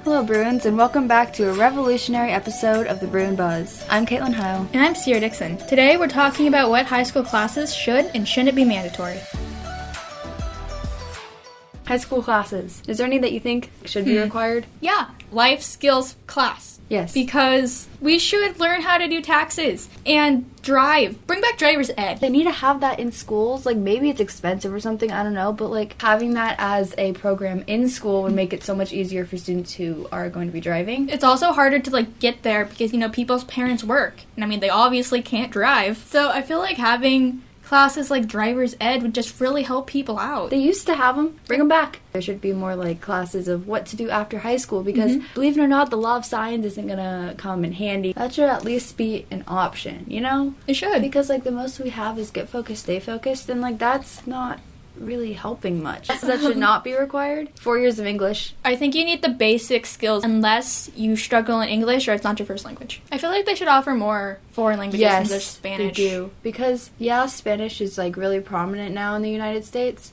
Hello, Bruins, and welcome back to a revolutionary episode of the Bruin Buzz. I'm Katelyn Heyl. And I'm Dixon. Today we're talking about what high school classes should and shouldn't be mandatory. High school classes. Is there any that you think should be required? Yeah, life skills class. Yes. Because we should learn how to do taxes and drive. Bring back driver's ed. They need to have that in schools. Like, maybe it's expensive or something, I don't know. But, like, having that as a program in school would make it so much easier for students who are going to be driving. It's also harder to, like, get there because, people's parents work. And, they obviously can't drive. So I feel like having classes like driver's ed would just really help people out. They used to have them. Bring them back. There should be more like classes of what to do after high school because believe it or not, the law of science isn't gonna come in handy. That should at least be an option, It should. Because like the most we have is get focused, stay focused, and like that's not really helping much. So that should not be required. 4 years of English. I think you need the basic skills unless you struggle in English or it's not your first language. I feel like they should offer more foreign languages than just Spanish. They do. Because, Spanish is like really prominent now in the United States.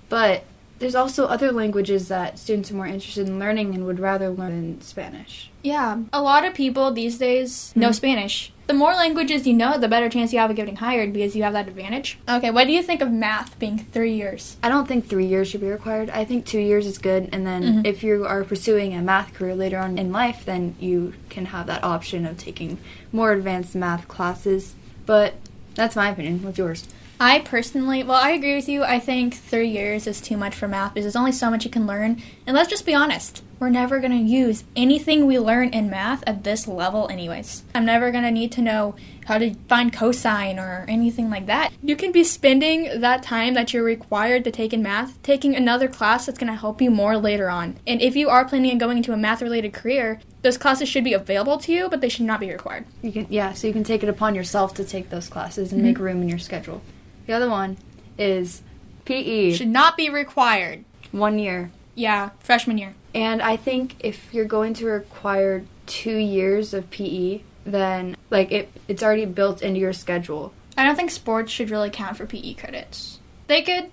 But there's also other languages that students are more interested in learning and would rather learn than Spanish. Yeah. A lot of people these days know Spanish. The more languages you know, the better chance you have of getting hired because you have that advantage. Okay, what do you think of math being 3 years? I don't think 3 years should be required. I think 2 years is good, and then if you are pursuing a math career later on in life, then you can have that option of taking more advanced math classes. But that's my opinion. What's yours? I personally, I agree with you. I think 3 years is too much for math because there's only so much you can learn. And let's just be honest. We're never going to use anything we learn in math at this level anyways. I'm never going to need to know how to find cosine or anything like that. You can be spending that time that you're required to take in math, taking another class that's going to help you more later on. And if you are planning on going into a math-related career, those classes should be available to you, but they should not be required. So you can take it upon yourself to take those classes and make room in your schedule. The other one is PE. Should not be required. 1 year. Yeah, freshman year. And I think if you're going to require 2 years of PE, then it's already built into your schedule. I don't think sports should really count for PE credits. They could,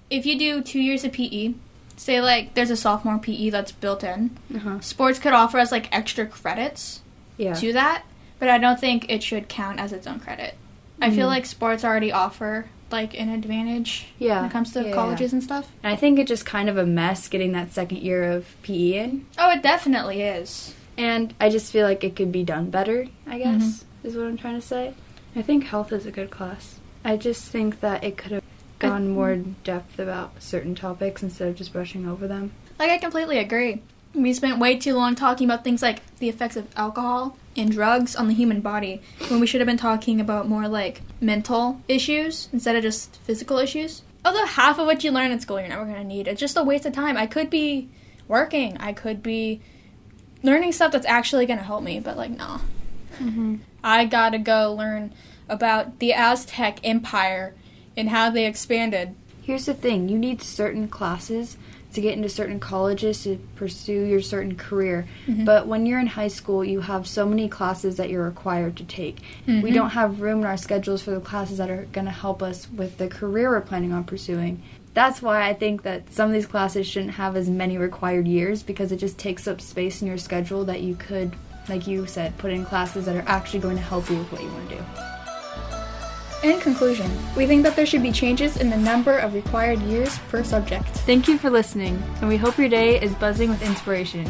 if you do 2 years of PE, say, there's a sophomore PE that's built in, sports could offer us, extra credits to that, but I don't think it should count as its own credit. I feel like sports already offer, an advantage when it comes to colleges and stuff. And I think it's just kind of a mess getting that second year of PE in. Oh, it definitely is. And I just feel like it could be done better, I guess, is what I'm trying to say. I think health is a good class. I just think that it could have gone more depth about certain topics instead of just brushing over them. I completely agree. We spent way too long talking about things like the effects of alcohol and drugs on the human body when we should have been talking about more mental issues instead of just physical issues. Although half of what you learn in school you're never going to need. It's just a waste of time. I could be working. I could be learning stuff that's actually going to help me, but no. I got to go learn about the Aztec Empire and how they expanded. Here's the thing. You need certain classes to get into certain colleges to pursue your certain career. But when you're in high school, you have so many classes that you're required to take. We don't have room in our schedules for the classes that are going to help us with the career we're planning on pursuing. That's why I think that some of these classes shouldn't have as many required years because it just takes up space in your schedule that you could, like you said, put in classes that are actually going to help you with what you want to do. In conclusion, we think that there should be changes in the number of required years per subject. Thank you for listening, and we hope your day is buzzing with inspiration.